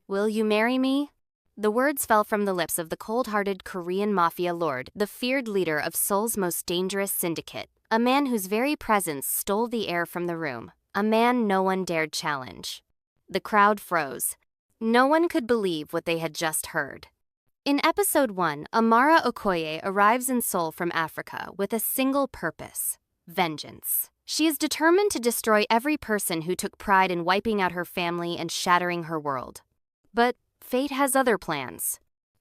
Will you marry me? The words fell from the lips of the cold-hearted Korean mafia lord, the feared leader of Seoul's most dangerous syndicate, a man whose very presence stole the air from the room, a man no one dared challenge. The crowd froze. No one could believe what they had just heard. In episode 1, Amara Okoye arrives in Seoul from Africa with a single purpose: vengeance. She is determined to destroy every person who took pride in wiping out her family and shattering her world. But fate has other plans.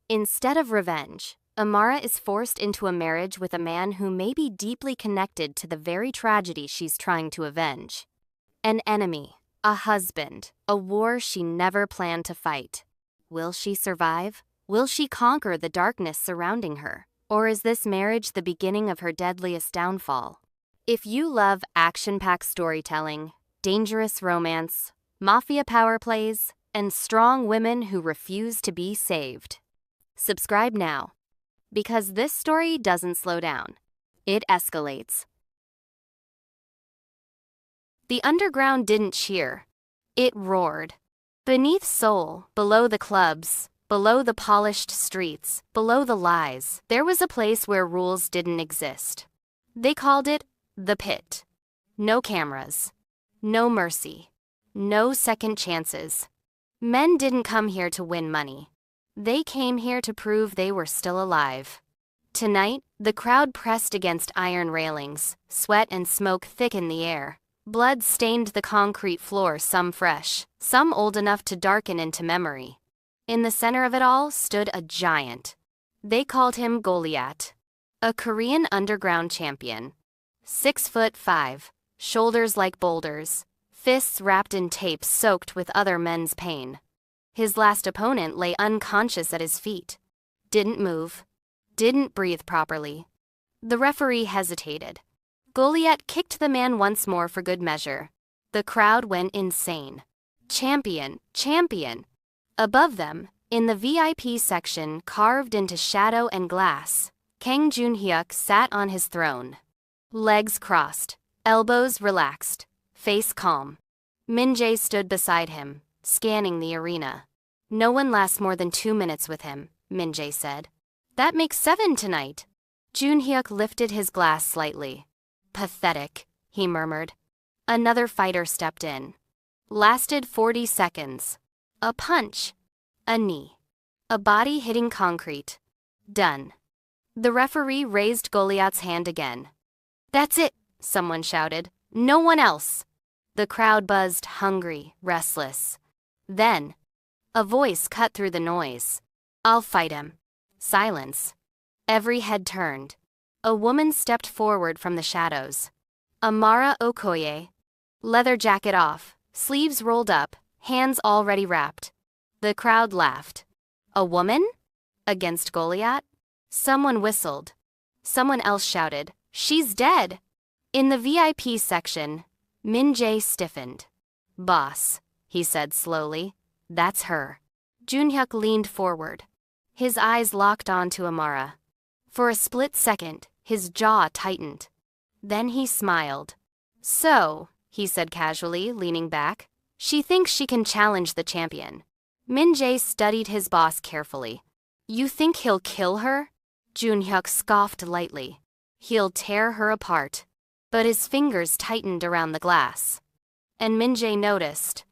Instead of revenge, Amara is forced into a marriage with a man who may be deeply connected to the very tragedy she's trying to avenge. An enemy, a husband, a war she never planned to fight. Will she survive? Will she conquer the darkness surrounding her? Or is this marriage the beginning of her deadliest downfall? If you love action-packed storytelling, dangerous romance, mafia power plays, and strong women who refuse to be saved, subscribe now. Because this story doesn't slow down. It escalates. The underground didn't cheer. It roared. Beneath Seoul, below the clubs, below the polished streets, below the lies, there was a place where rules didn't exist. They called it the pit. No cameras. No mercy. No second chances. Men didn't come here to win money. They came here to prove they were still alive. Tonight, the crowd pressed against iron railings, sweat and smoke thick in the air. Blood stained the concrete floor, some fresh, some old enough to darken into memory. In the center of it all stood a giant. They called him Goliath, a Korean underground champion. 6'5", shoulders like boulders, fists wrapped in tape soaked with other men's pain. His last opponent lay unconscious at his feet. Didn't move. Didn't breathe properly. The referee hesitated. Goliath kicked the man once more for good measure. The crowd went insane. Champion, champion. Above them, in the VIP section carved into shadow and glass, Kang Joon-hyun sat on his throne. Legs crossed, elbows relaxed, face calm. Min-jae stood beside him, scanning the arena. No one lasts more than 2 minutes with him, Min-jae said. That makes 7 tonight. Joon-hyun lifted his glass slightly. Pathetic, he murmured. Another fighter stepped in. Lasted 40 seconds. A punch. A knee. A body hitting concrete. Done. The referee raised Goliath's hand again. That's it, someone shouted. No one else. The crowd buzzed, hungry, restless. Then, a voice cut through the noise. I'll fight him. Silence. Every head turned. A woman stepped forward from the shadows. Amara Okoye. Leather jacket off, sleeves rolled up, hands already wrapped. The crowd laughed. A woman? Against Goliath? Someone whistled. Someone else shouted, She's dead! In the VIP section, Min-jae stiffened. Boss, he said slowly. That's her. Joon-hyun leaned forward. His eyes locked onto Amara. For a split second, his jaw tightened. Then he smiled. So, he said casually, leaning back, she thinks she can challenge the champion. Min-jae studied his boss carefully. You think he'll kill her? Joon-hyun scoffed lightly. He'll tear her apart. But his fingers tightened around the glass. And Min-jae noticed.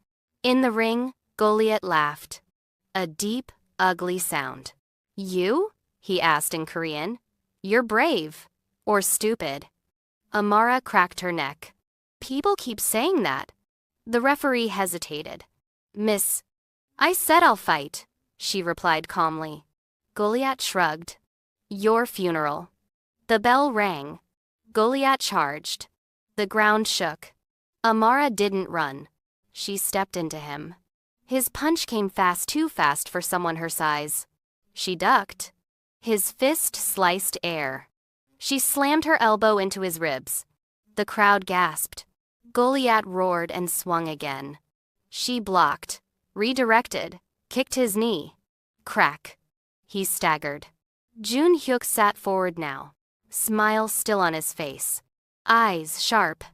In the ring, Goliath laughed. A deep, ugly sound. You? He asked in Korean. You're brave. Or stupid. Amara cracked her neck. People keep saying that. The referee hesitated. Miss, I said I'll fight, she replied calmly. Goliath shrugged. Your funeral. The bell rang. Goliath charged. The ground shook. Amara didn't run. She stepped into him. His punch came fast, too fast for someone her size. She ducked. His fist sliced air. She slammed her elbow into his ribs. The crowd gasped. Goliath roared and swung again. She blocked, redirected, kicked his knee. Crack. He staggered. Joon-hyun sat forward now, smile still on his face. Eyes sharp.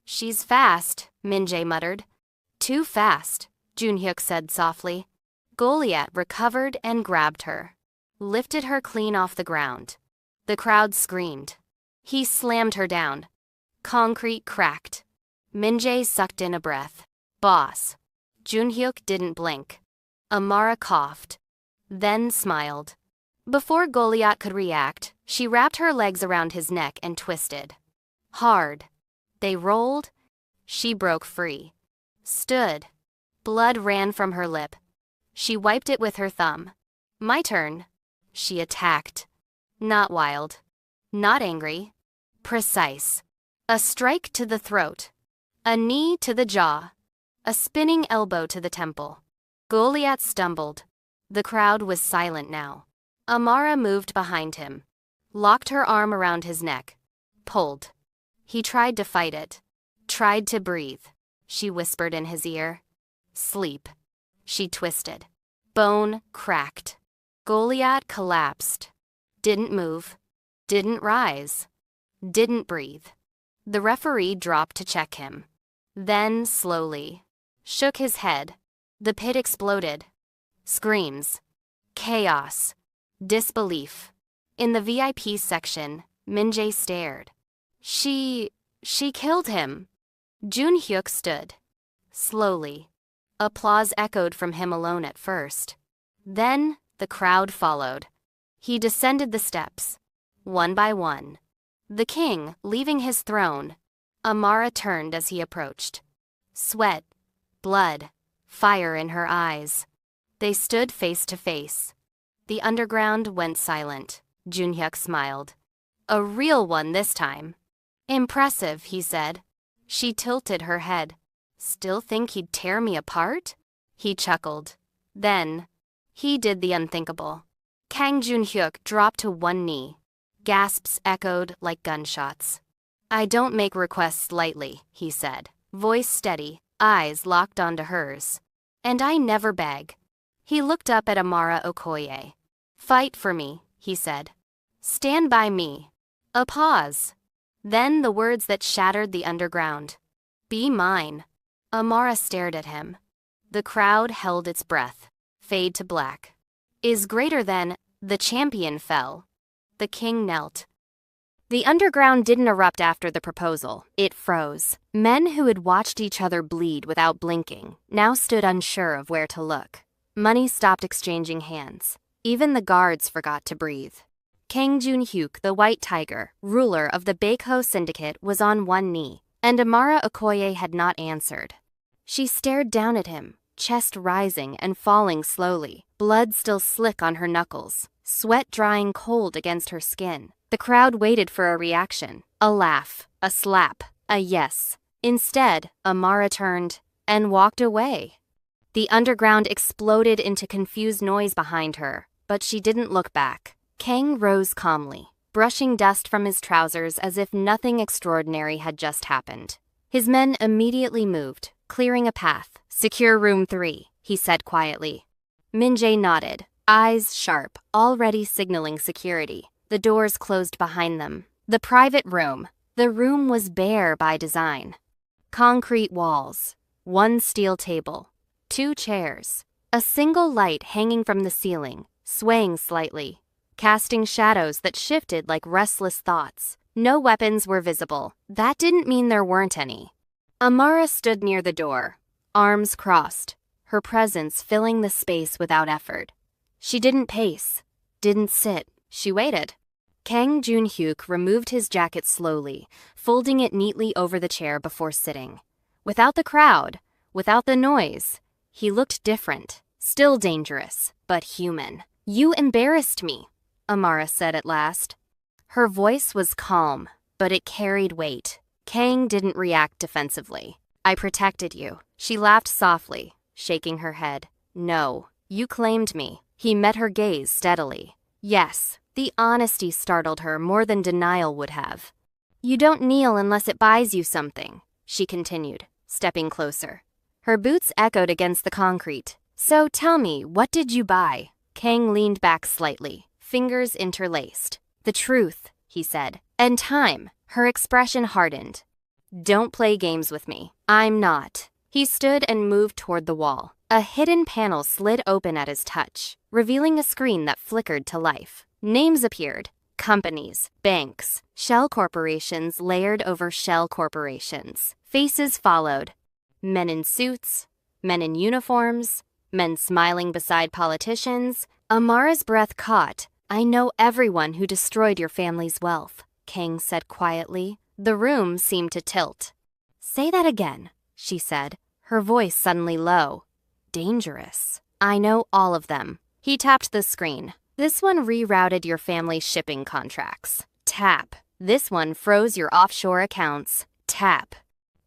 She's fast, Min-jae muttered. Too fast, Joon-hyun said softly. Goliath recovered and grabbed her, lifted her clean off the ground. The crowd screamed. He slammed her down. Concrete cracked. Min-jae sucked in a breath. Boss. Joon-hyuk didn't blink. Amara coughed, then smiled. Before Goliath could react, she wrapped her legs around his neck and twisted. Hard. They rolled. She broke free. Stood. Blood ran from her lip. She wiped it with her thumb. My turn. She attacked. Not wild. Not angry. Precise. A strike to the throat. A knee to the jaw. A spinning elbow to the temple. Goliath stumbled. The crowd was silent now. Amara moved behind him, locked her arm around his neck, pulled. He tried to fight it, tried to breathe. She whispered in his ear. Sleep. She twisted. Bone cracked. Goliath collapsed. Didn't move. Didn't rise. Didn't breathe. The referee dropped to check him. Then, slowly, shook his head. The pit exploded. Screams. Chaos. Disbelief. In the VIP section, Min-jae stared. She killed him. Joon-hyuk stood. Slowly. Applause echoed from him alone at first. Then, the crowd followed. He descended the steps, one by one. The king, leaving his throne. Amara turned as he approached. Sweat, blood, fire in her eyes. They stood face to face. The underground went silent. Joon-hyuk smiled. A real one this time. Impressive, he said. She tilted her head. Still think he'd tear me apart? He chuckled. Then, he did the unthinkable. Kang Joon-hyuk dropped to one knee. Gasps echoed like gunshots. I don't make requests lightly, he said, voice steady, eyes locked onto hers. And I never beg. He looked up at Amara Okoye. Fight for me, he said. Stand by me. A pause. Then the words that shattered the underground. Be mine. Amara stared at him. The crowd held its breath. Fade to black. Is greater than, the champion fell. The king knelt. The underground didn't erupt after the proposal. It froze. Men who had watched each other bleed without blinking now stood unsure of where to look. Money stopped exchanging hands. Even the guards forgot to breathe. Kang Joon-hyuk, the White Tiger, ruler of the Baekho Syndicate, was on one knee, and Amara Okoye had not answered. She stared down at him, chest rising and falling slowly, blood still slick on her knuckles, sweat drying cold against her skin. The crowd waited for a reaction, a laugh, a slap, a yes. Instead, Amara turned and walked away. The underground exploded into confused noise behind her, but she didn't look back. Kang rose calmly, brushing dust from his trousers as if nothing extraordinary had just happened. His men immediately moved, clearing a path. Secure room 3, he said quietly. Min-jae nodded, eyes sharp, already signaling security. The doors closed behind them. The private room. The room was bare by design. Concrete walls, one steel table, 2 chairs, a single light hanging from the ceiling, swaying slightly, casting shadows that shifted like restless thoughts. No weapons were visible. That didn't mean there weren't any. Amara stood near the door, arms crossed, her presence filling the space without effort. She didn't pace, didn't sit. She waited. Kang Joon-hyuk removed his jacket slowly, folding it neatly over the chair before sitting. Without the crowd, without the noise, he looked different, still dangerous, but human. You embarrassed me, Amara said at last. Her voice was calm, but it carried weight. Kang didn't react defensively. I protected you. She laughed softly, shaking her head. No, you claimed me. He met her gaze steadily. Yes, the honesty startled her more than denial would have. You don't kneel unless it buys you something, she continued, stepping closer. Her boots echoed against the concrete. So tell me, what did you buy? Kang leaned back slightly, fingers interlaced. The truth, he said. And time. Her expression hardened. Don't play games with me. I'm not. He stood and moved toward the wall. A hidden panel slid open at his touch, revealing a screen that flickered to life. Names appeared. Companies, banks, shell corporations layered over shell corporations. Faces followed. Men in suits, men in uniforms, men smiling beside politicians. Amara's breath caught. "I know everyone who destroyed your family's wealth," Kang said quietly. The room seemed to tilt. "Say that again," she said, her voice suddenly low. "Dangerous. I know all of them." He tapped the screen. "This one rerouted your family's shipping contracts. Tap. This one froze your offshore accounts. Tap.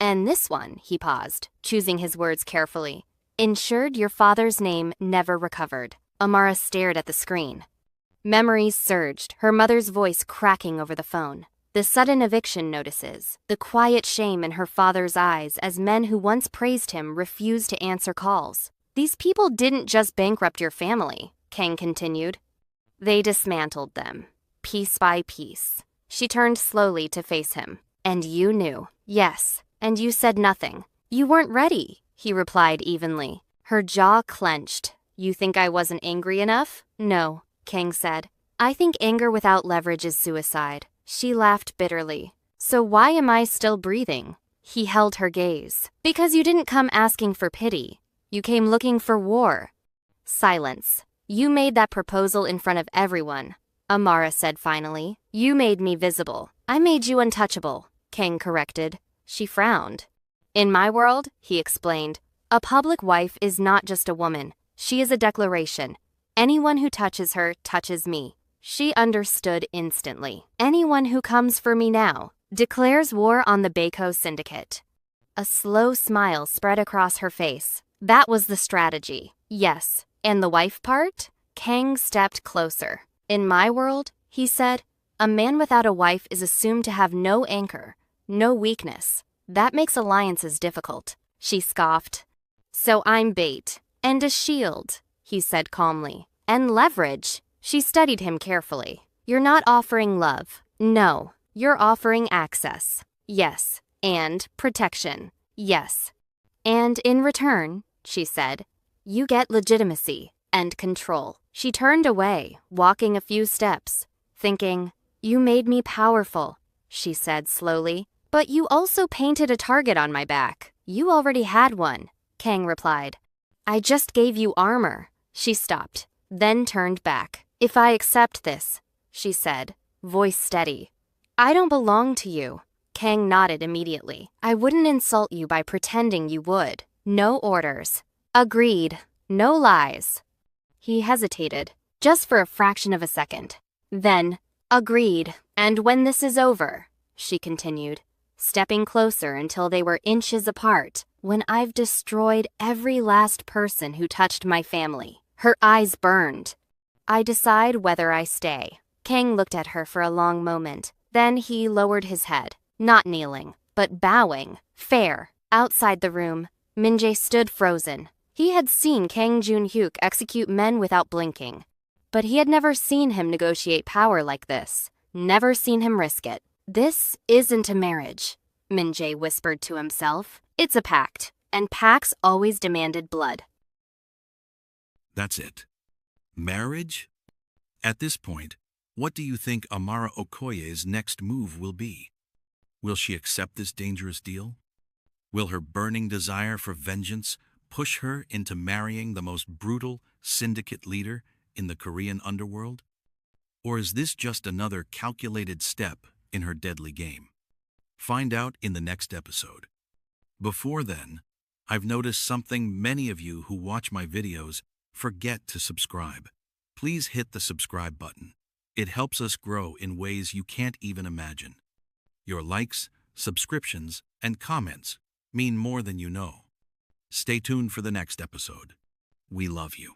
And this one," he paused, choosing his words carefully, "ensured your father's name never recovered." Amara stared at the screen. Memories surged, her mother's voice cracking over the phone. The sudden eviction notices, the quiet shame in her father's eyes as men who once praised him refused to answer calls. "These people didn't just bankrupt your family," Kang continued. "They dismantled them, piece by piece." She turned slowly to face him. "And you knew." "Yes, and you said nothing. You weren't ready," he replied evenly. Her jaw clenched. "You think I wasn't angry enough?" "No," Kang said. "I think anger without leverage is suicide." She laughed bitterly. "So why am I still breathing?" He held her gaze. "Because you didn't come asking for pity. You came looking for war." Silence. "You made that proposal in front of everyone," Amara said finally. "You made me visible." "I made you untouchable," Kang corrected. She frowned. "In my world," he explained, "a public wife is not just a woman. She is a declaration. Anyone who touches her touches me." She understood instantly. "Anyone who comes for me now declares war on the Baco Syndicate." A slow smile spread across her face. "That was the strategy." "Yes. And the wife part?" Kang stepped closer. "In my world," he said, "a man without a wife is assumed to have no anchor, no weakness. That makes alliances difficult." She scoffed. "So I'm bait. And a shield," he said calmly. "And leverage." She studied him carefully. "You're not offering love." "No. You're offering access." "Yes. And protection." "Yes. And in return," she said, "you get legitimacy and control." She turned away, walking a few steps, thinking, "You made me powerful," she said slowly. "But you also painted a target on my back." "You already had one," Kang replied. "I just gave you armor." She stopped, then turned back. "If I accept this," she said, voice steady, "I don't belong to you." Kang nodded immediately. "I wouldn't insult you by pretending you would. No orders." "Agreed. No lies." He hesitated, just for a fraction of a second. Then, "Agreed. And when this is over," she continued, stepping closer until they were inches apart, "when I've destroyed every last person who touched my family." Her eyes burned. "I decide whether I stay." Kang looked at her for a long moment. Then he lowered his head, not kneeling, but bowing. "Fair." Outside the room, Min-jae stood frozen. He had seen Kang Joon-hyun execute men without blinking. But he had never seen him negotiate power like this. Never seen him risk it. "This isn't a marriage," Min-jae whispered to himself. "It's a pact. And pacts always demanded blood." That's it. Marriage? At this point, what do you think Amara Okoye's next move will be? Will she accept this dangerous deal? Will her burning desire for vengeance push her into marrying the most brutal syndicate leader in the Korean underworld? Or is this just another calculated step in her deadly game? Find out in the next episode. Before then, I've noticed something many of you who watch my videos forget to subscribe. Please hit the subscribe button. It helps us grow in ways you can't even imagine. Your likes, subscriptions, and comments mean more than you know. Stay tuned for the next episode. We love you.